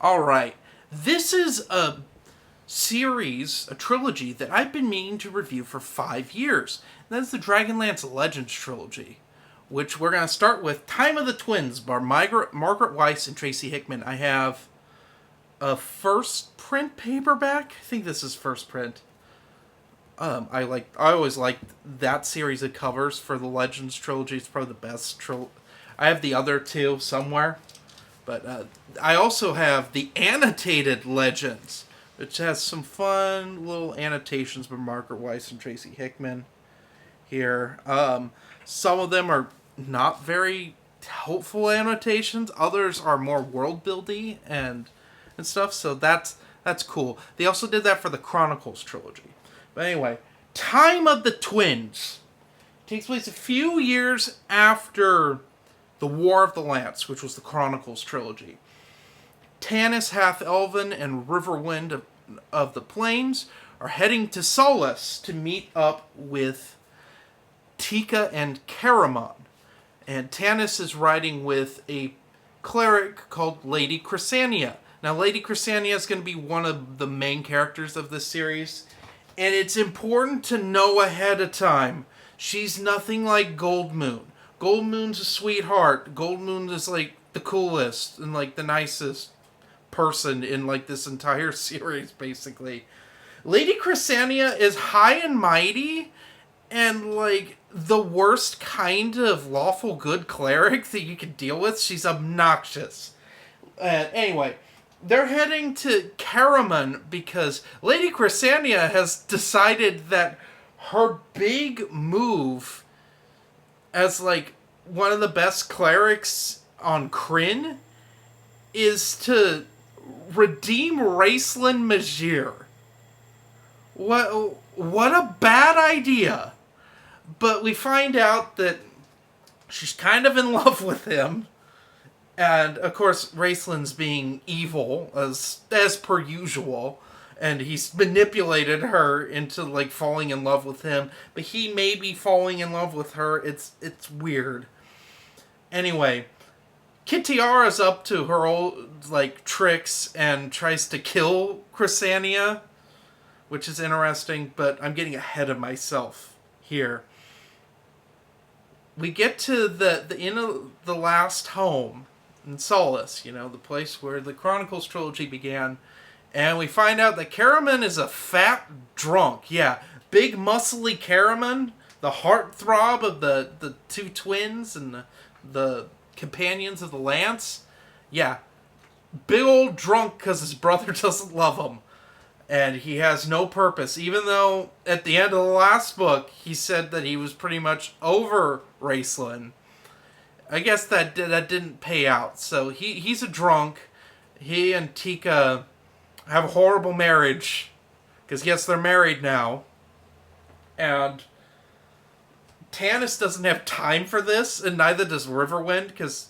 All right. This is a series, a trilogy that I've been meaning to review for 5 years. That's the Dragonlance Legends trilogy, which we're going to start with Time of the Twins by Margaret Weiss and Tracy Hickman. I have a first print paperback. I think this is first print. I always liked that series of covers for the Legends trilogy. It's probably the best I have the other two somewhere. But I also have the annotated Legends, which has some fun little annotations by Margaret Weiss and Tracy Hickman here. Some of them are not very helpful annotations. Others are more world buildy and stuff. So that's cool. They also did that for the Chronicles trilogy. But anyway, Time of the Twins takes place a few years after the War of the Lance, which was the Chronicles trilogy. Tanis, Half-Elven, and Riverwind of the Plains are heading to Solace to meet up with Tika and Caramon. And Tanis is riding with a cleric called Lady Chrysania. Now, Lady Chrysania is going to be one of the main characters of this series, and it's important to know ahead of time. She's nothing like Gold Moon. Gold Moon's a sweetheart. Gold Moon is like the coolest and like the nicest person in like this entire series, basically. Lady Chrysania is high and mighty and like the worst kind of lawful good cleric that you can deal with. She's obnoxious. Anyway, they're heading to Caramon because Lady Chrysania has decided that her big move as like one of the best clerics on Kryn is to redeem Raceland Majir. What a bad idea. But we find out that she's kind of in love with him. And, of course, Raceland's being evil, as per usual. And he's manipulated her into, like, falling in love with him. But he may be falling in love with her. It's weird. Anyway, Kitiara's up to her old, like, tricks and tries to kill Chrysania, which is interesting, but I'm getting ahead of myself here. We get to the inn of the last home in Solace, the place where the Chronicles trilogy began, and we find out that Caramon is a fat drunk. Yeah, big muscly Caramon, the heartthrob of the two twins and the companions of the Lance. Yeah, big old drunk because his brother doesn't love him. And he has no purpose, even though at the end of the last book, he said that he was pretty much over Raceland. I guess that didn't pay out. So he's a drunk. He and Tika have a horrible marriage. Because, yes, they're married now. And Tanis doesn't have time for this, and neither does Riverwind, because,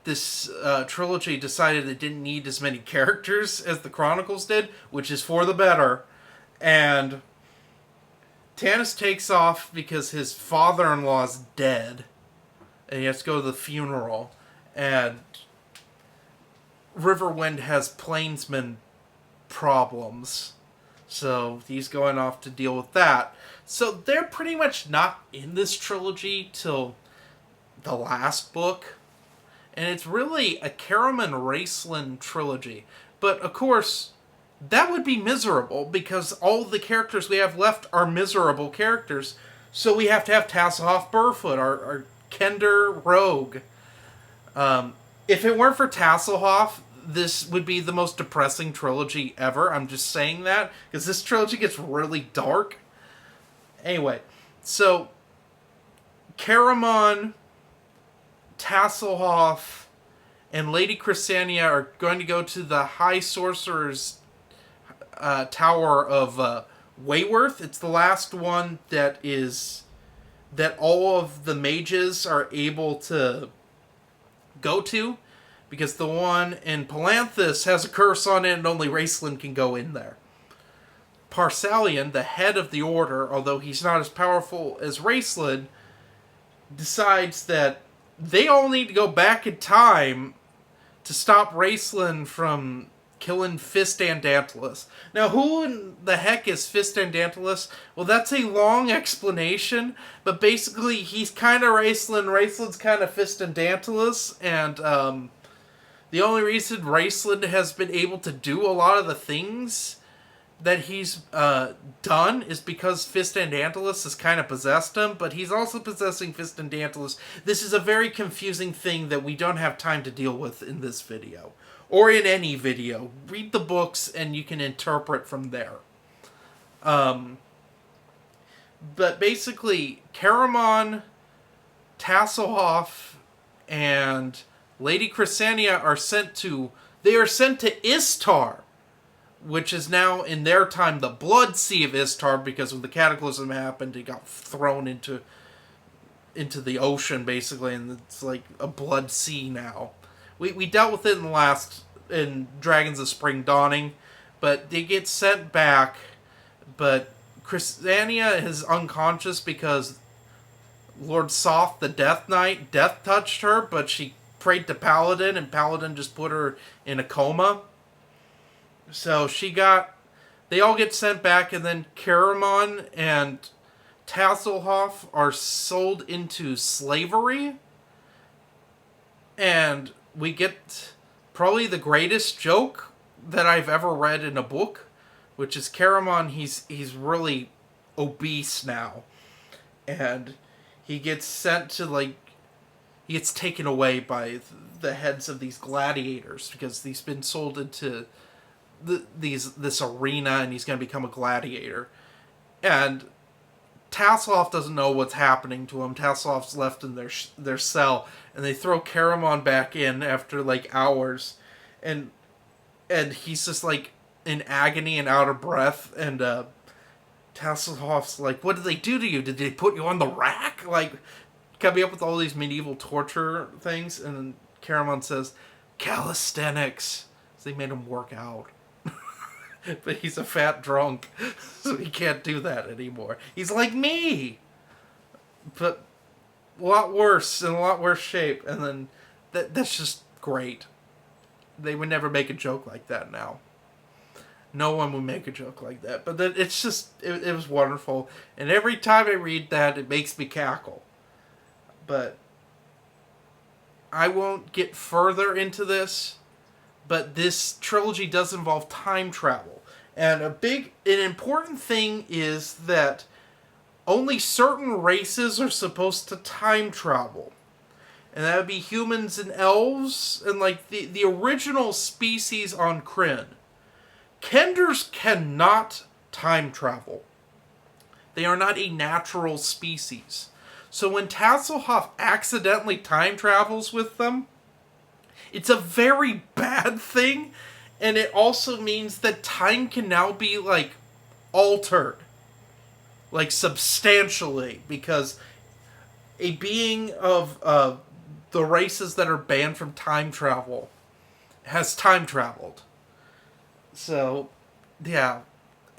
this trilogy decided it didn't need as many characters as the Chronicles did, which is for the better. And Tanis takes off because his father-in-law's dead, and he has to go to the funeral. And Riverwind has plainsman problems, so he's going off to deal with that. So they're pretty much not in this trilogy till the last book. And it's really a Caramon Raceland trilogy. But, of course, that would be miserable because all the characters we have left are miserable characters. So we have to have Tasselhoff Burfoot, our Kender rogue. If it weren't for Tasselhoff, this would be the most depressing trilogy ever. I'm just saying that because this trilogy gets really dark. Anyway, so Caramon, Tasselhoff, and Lady Chrysania are going to go to the High Sorcerer's Tower of Wayworth. It's the last one that all of the mages are able to go to, because the one in Palanthus has a curse on it and only Raceland can go in there. Parsalian, the head of the order, although he's not as powerful as Raceland, decides that they all need to go back in time to stop Raceland from killing Fistandantilus. Now, who in the heck is Fistandantilus? Well, that's a long explanation, but basically he's kind of Raceland, Raceland's kind of Fistandantilus, and the only reason Raceland has been able to do a lot of the things that he's done is because Fistandantilus has kind of possessed him, but he's also possessing Fistandantilus. This is a very confusing thing that we don't have time to deal with in this video. Or in any video. Read the books and you can interpret from there. But basically, Caramon, Tasselhoff, and Lady Chrysania are sent to Istar, which is now, in their time, the Blood Sea of Istar, because when the Cataclysm happened, it got thrown into the ocean, basically, and it's like a blood sea now. We dealt with it in Dragons of Spring Dawning, but they get sent back, but Chrysania is unconscious because Lord Soth, the Death Knight, death touched her, but she prayed to Paladin, and Paladin just put her in a coma. So they all get sent back, and then Caramon and Tasselhoff are sold into slavery, and we get probably the greatest joke that I've ever read in a book, which is Caramon, he's really obese now, and he gets sent to, like, he gets taken away by the heads of these gladiators, because he's been sold into this arena, and he's going to become a gladiator. And Tasselhoff doesn't know what's happening to him. Tasselhoff's left in their cell, and they throw Caramon back in after, like, hours, and he's just, like, in agony and out of breath, and Tasselhoff's like, what did they do to you? Did they put you on the rack? Like, coming up with all these medieval torture things, and then Caramon says, calisthenics. So they made him work out. But he's a fat drunk, so he can't do that anymore. He's like me! But a lot worse, in a lot worse shape, and then that's just great. They would never make a joke like that now. No one would make a joke like that. But then it's just, it was wonderful. And every time I read that, it makes me cackle. But I won't get further into this. But this trilogy does involve time travel. And an important thing is that only certain races are supposed to time travel. And that would be humans and elves, and like the original species on Krynn. Kenders cannot time travel. They are not a natural species. So when Tasselhoff accidentally time travels with them, it's a very bad thing, and it also means that time can now be, like, altered. Like, substantially, because a being of the races that are banned from time travel has time traveled. So, yeah,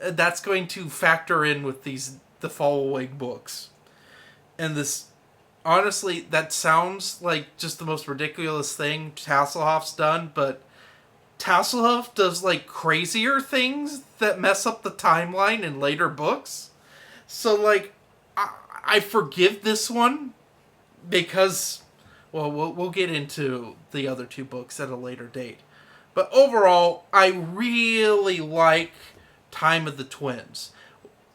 that's going to factor in with the following books. And this, honestly, that sounds like just the most ridiculous thing Tasselhoff's done, but Tasselhoff does, like, crazier things that mess up the timeline in later books. So, like, I forgive this one because, well, we'll get into the other two books at a later date. But overall, I really like Time of the Twins.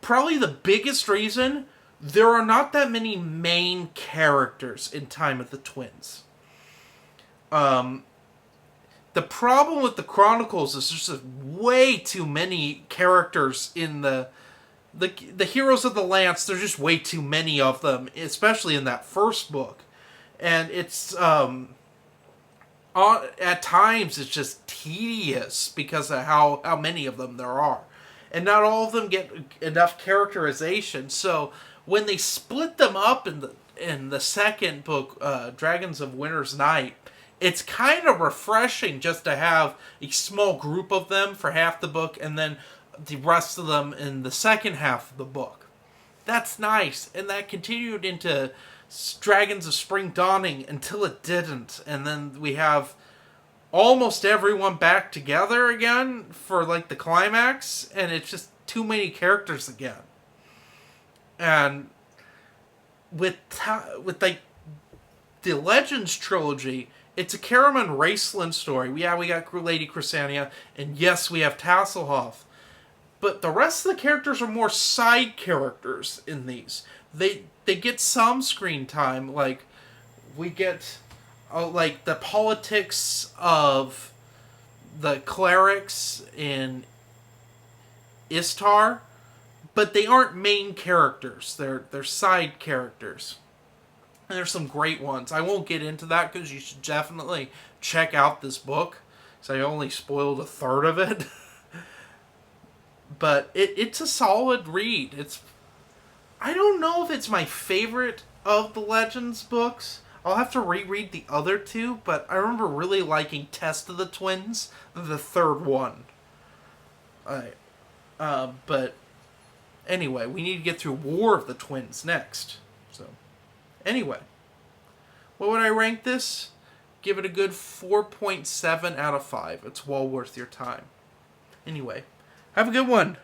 Probably the biggest reason, there are not that many main characters in Time of the Twins. The problem with the Chronicles is there's just way too many characters in the Heroes of the Lance. There's just way too many of them, especially in that first book. And it's, at times, it's just tedious because of how many of them there are. And not all of them get enough characterization. So when they split them up in the second book, Dragons of Winter's Night, it's kind of refreshing just to have a small group of them for half the book and then the rest of them in the second half of the book. That's nice. And that continued into Dragons of Spring Dawning until it didn't. And then we have almost everyone back together again for like the climax, and it's just too many characters again. And with like the Legends trilogy, it's a Karaman Raceland story. Yeah, we got Lady Chrysania, and yes, we have Tasselhoff. But the rest of the characters are more side characters in these. They get some screen time. Like we get like the politics of the clerics in Istar, but they aren't main characters. They're side characters. And there's some great ones. I won't get into that because you should definitely check out this book. So I only spoiled a third of it. But it's a solid read. I don't know if it's my favorite of the Legends books. I'll have to reread the other two, but I remember really liking Test of the Twins, the third one. But anyway, we need to get through War of the Twins next. So, anyway, what would I rank this? Give it a good 4.7 out of 5. It's well worth your time. Anyway, have a good one.